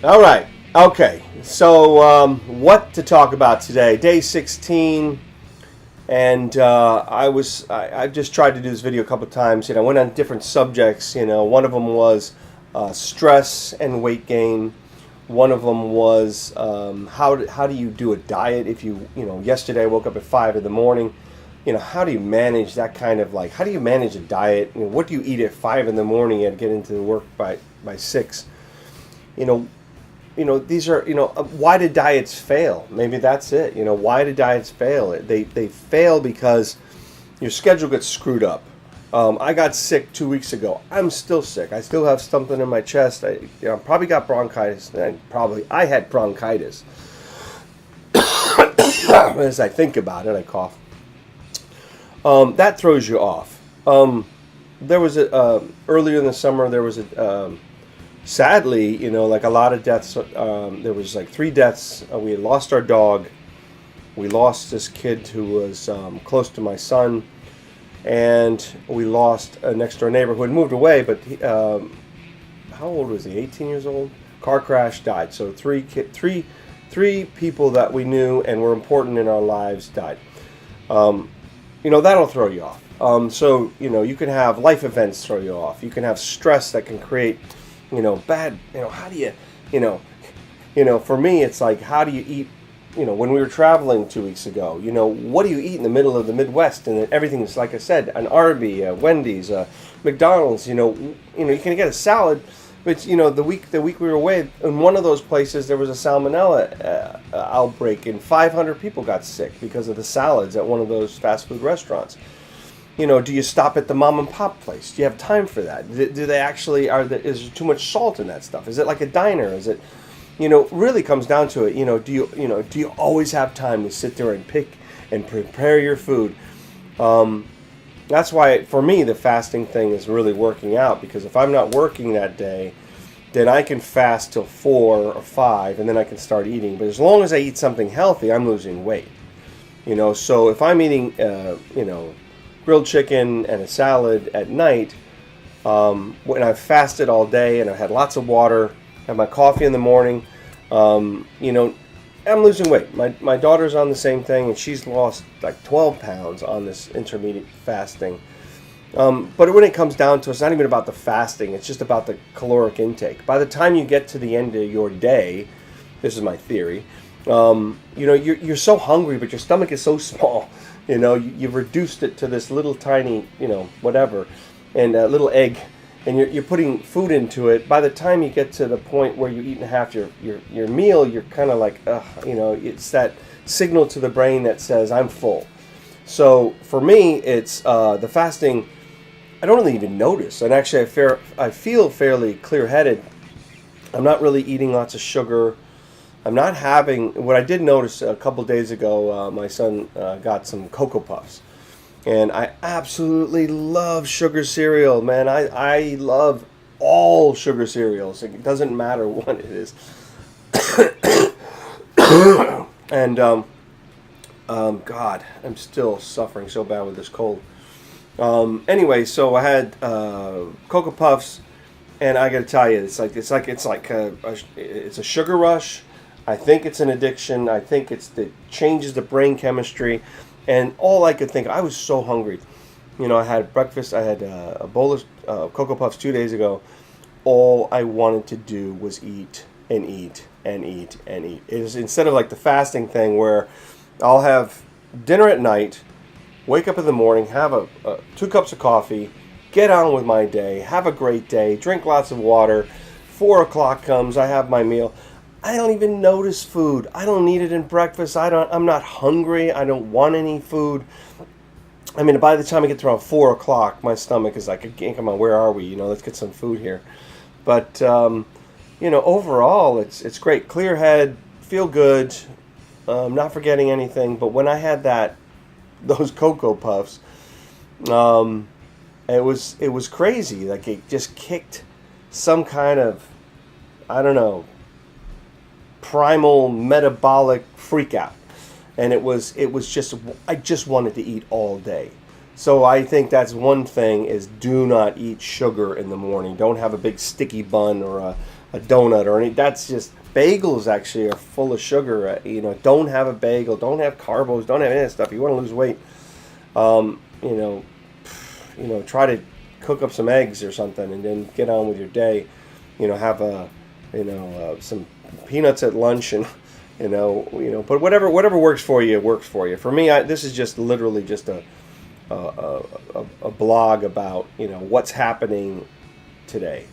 All right. Okay. So, what to talk about today? Day 16, and I've just tried to do this video a couple of times. Went on different subjects. One of them was stress and weight gain. One of them was how do you do a diet if yesterday I woke up at 5 in the morning. How do you manage that kind of how do you manage a diet? What do you eat at 5 in the morning and get into the work by 6? These are, why did diets fail? Maybe that's it. Why did diets fail? They fail because your schedule gets screwed up. I got sick 2 weeks ago. I'm still sick. I still have something in my chest. I probably got bronchitis. I had bronchitis. As I think about it, I cough. That throws you off. There was earlier in the summer, there was sadly, like a lot of deaths. There was 3 deaths. We had lost our dog. We lost this kid who was close to my son, and we lost a next door neighbor who had moved away. But how old was he? 18 years old. Car crash, died. So three people that we knew and were important in our lives died. That'll throw you off. So you can have life events throw you off. You can have stress that can create bad, how do you, for me, it's like, how do you eat, when we were traveling 2 weeks ago, what do you eat in the middle of the Midwest? And everything's, like I said, an Arby, Wendy's, McDonald's, you can get a salad, but, the week we were away, in one of those places, there was a salmonella outbreak, and 500 people got sick because of the salads at one of those fast food restaurants. Do you stop at the mom and pop place? Do you have time for that? Do they actually, is there too much salt in that stuff? Is it like a diner? Is it, really comes down to it, do you always have time to sit there and pick and prepare your food? That's why, for me, the fasting thing is really working out, because if I'm not working that day, then I can fast till 4 or 5, and then I can start eating. But as long as I eat something healthy, I'm losing weight. So if I'm eating, grilled chicken and a salad at night, when I've fasted all day and I've had lots of water, have my coffee in the morning, I'm losing weight. My daughter's on the same thing, and she's lost 12 pounds on this intermediate fasting. But when it comes down to it, it's not even about the fasting, it's just about the caloric intake. By the time you get to the end of your day, this is my theory, you're so hungry, but your stomach is so small. You've reduced it to this little tiny, whatever, and a little egg, and you're putting food into it. By the time you get to the point where you're eating half your meal, you're kind of like, it's that signal to the brain that says, I'm full. So for me, it's the fasting, I don't really even notice. And actually, I feel fairly clear-headed. I'm not really eating lots of sugar. I'm not having, what I did notice a couple days ago, my son got some Cocoa Puffs. And I absolutely love sugar cereal, man. I love all sugar cereals. It doesn't matter what it is. And, God, I'm still suffering so bad with this cold. Anyway, so I had Cocoa Puffs, and I got to tell you, it's a sugar rush. I think it's an addiction. I think it changes the brain chemistry. And all I could think, I was so hungry. I had breakfast. I had a bowl of Cocoa Puffs 2 days ago. All I wanted to do was eat and eat and eat and eat. It was instead of the fasting thing where I'll have dinner at night, wake up in the morning, have 2 cups of coffee, get on with my day, have a great day, drink lots of water. 4 o'clock comes, I have my meal. I don't even notice food. I don't need it in breakfast. I'm not hungry. I don't want any food. I mean, by the time I get to around 4 o'clock, my stomach is like, come on, where are we? Let's get some food here. But, overall, it's great. Clear head, feel good, not forgetting anything. But when I had those Cocoa Puffs, it was crazy. It just kicked some kind of, I don't know, primal metabolic freak out, and it was just, I just wanted to eat all day. So I think that's one thing, is do not eat sugar in the morning. Don't have a big sticky bun or a donut or any. That's just bagels. Actually, are full of sugar. Don't have a bagel. Don't have carbs. Don't have any of that stuff. You want to lose weight. Um, you know, try to cook up some eggs or something, and then get on with your day. Have some peanuts at lunch, and but whatever works for you works for you. For me, this is just literally just a blog about what's happening today.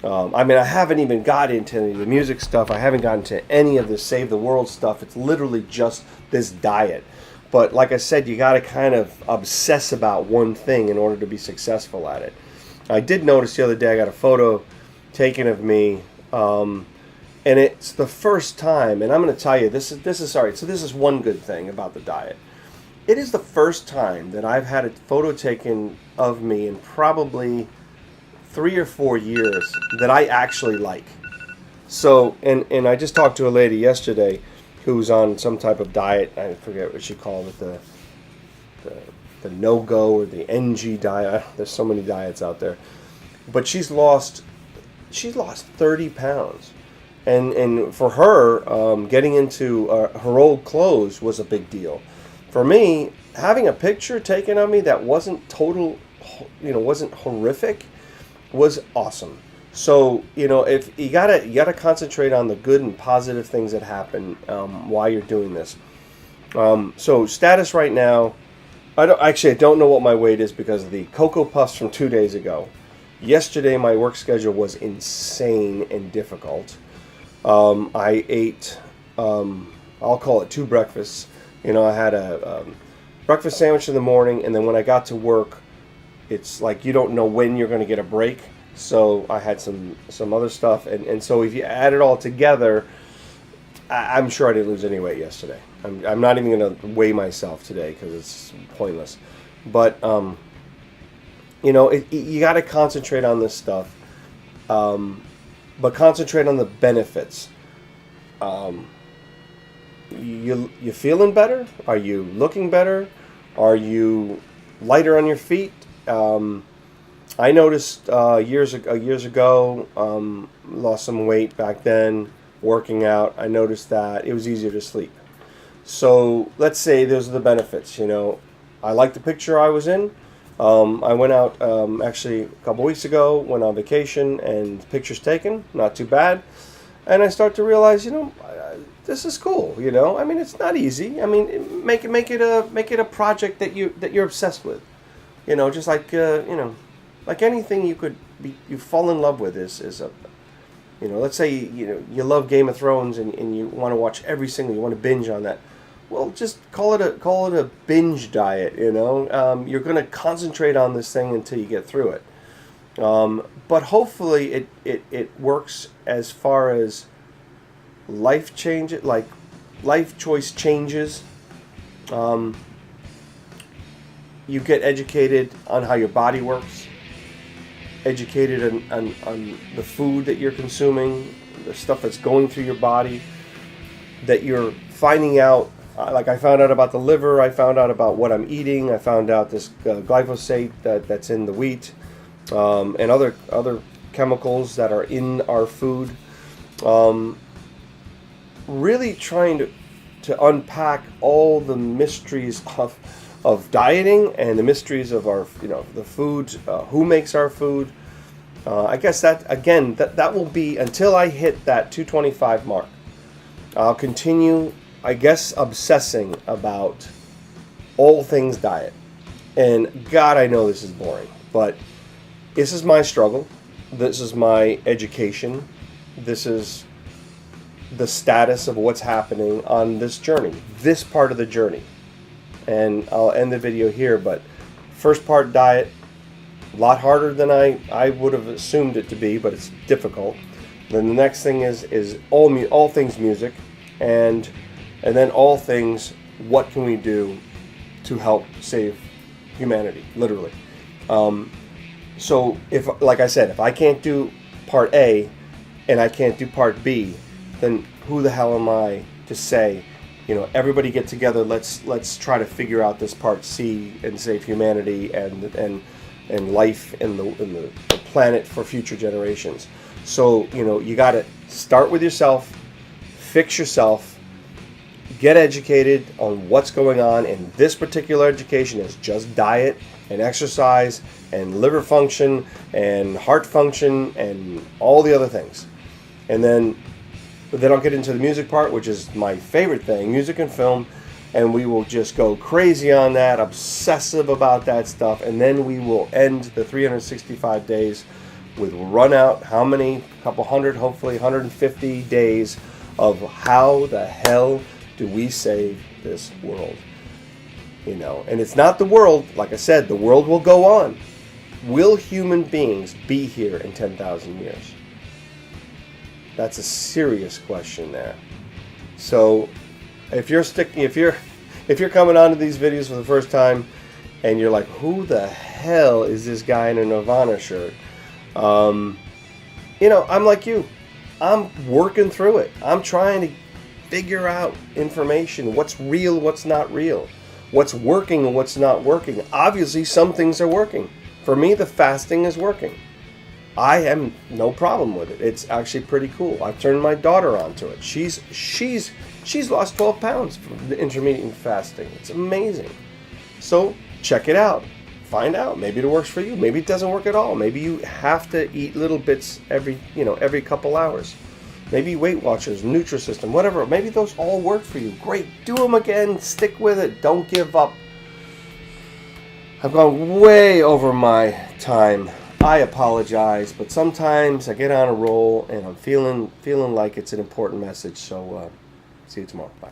I haven't even got into any of the music stuff. I haven't gotten to any of the Save the World stuff. It's literally just this diet. But like I said, you got to kind of obsess about one thing in order to be successful at it. I did notice the other day I got a photo taken of me, and it's the first time. And I'm going to tell you, this is sorry. So this is one good thing about the diet. It is the first time that I've had a photo taken of me in probably 3 or 4 years that I actually like. So, and I just talked to a lady yesterday who's on some type of diet. I forget what she called it, the no-go or the NG diet. There's so many diets out there. But she's lost 30 pounds. And for her, getting into her old clothes was a big deal. For me, having a picture taken of me that wasn't wasn't horrific, was awesome. So if you gotta concentrate on the good and positive things that happen while you're doing this. So status right now, I don't know what my weight is because of the Cocoa Puffs from 2 days ago. Yesterday my work schedule was insane and difficult. I ate, I'll call it 2 breakfasts. I had a breakfast sandwich in the morning, and then when I got to work, it's like you don't know when you're going to get a break. So I had some other stuff, and so if you add it all together, I'm sure I didn't lose any weight yesterday. I'm not even going to weigh myself today because it's pointless. But you got to concentrate on this stuff, but concentrate on the benefits. You feeling better? Are you looking better? Are you lighter on your feet? I noticed years ago, lost some weight back then, working out. I noticed that it was easier to sleep. So let's say those are the benefits. I like the picture I was in. I went out actually a couple weeks ago, went on vacation, and pictures taken, not too bad. And I start to realize, this is cool. It's not easy. Make it a project that you're obsessed with. Just like like anything you fall in love with is a, let's say you love Game of Thrones and you want to watch you want to binge on that. Well, just call it a binge diet. You're going to concentrate on this thing until you get through it. But hopefully it works as far as life choice changes. You get educated on how your body works, educated on the food that you're consuming, the stuff that's going through your body, that you're finding out. Like I found out about the liver, I found out about what I'm eating, I found out this glyphosate that's in the wheat, and other chemicals that are in our food. Really trying to unpack all the mysteries of dieting and the mysteries of our the foods, who makes our food. I guess that will be until I hit that 225 mark. I'll continue, I guess, obsessing about all things diet. And God, I know this is boring, but this is my struggle. This is my education. This is the status of what's happening on this journey, this part of the journey. And I'll end the video here, but first part, diet, a lot harder than I would have assumed it to be, but it's difficult. Then the next thing is all things music, and then all things, what can we do to help save humanity, literally. So if, like I said, if I can't do part A and I can't do part B, then who the hell am I to say, everybody get together, let's try to figure out this part C and save humanity and life and the planet for future generations. So, you got to start with yourself, fix yourself, get educated on what's going on. And this particular education is just diet and exercise and liver function and heart function and all the other things. And then I'll get into the music part, which is my favorite thing, music and film. And we will just go crazy on that, obsessive about that stuff. And then we will end the 365 days with run out how many, couple hundred, hopefully 150 days of how the hell do we save this world? And it's not the world. Like I said, the world will go on. Will human beings be here in 10,000 years? That's a serious question there. So if you're coming onto these videos for the first time and you're like, who the hell is this guy in a Nirvana shirt? I'm like you. I'm working through it. I'm trying to figure out information. What's real, what's not real. What's working and what's not working. Obviously, some things are working. For me, the fasting is working. I have no problem with it. It's actually pretty cool. I've turned my daughter onto it. She's lost 12 pounds from the intermittent fasting. It's amazing. So check it out. Find out. Maybe it works for you. Maybe it doesn't work at all. Maybe you have to eat little bits every couple hours. Maybe Weight Watchers, Nutrisystem, whatever. Maybe those all work for you. Great. Do them again. Stick with it. Don't give up. I've gone way over my time. I apologize, but sometimes I get on a roll and I'm feeling like it's an important message. So see you tomorrow. Bye.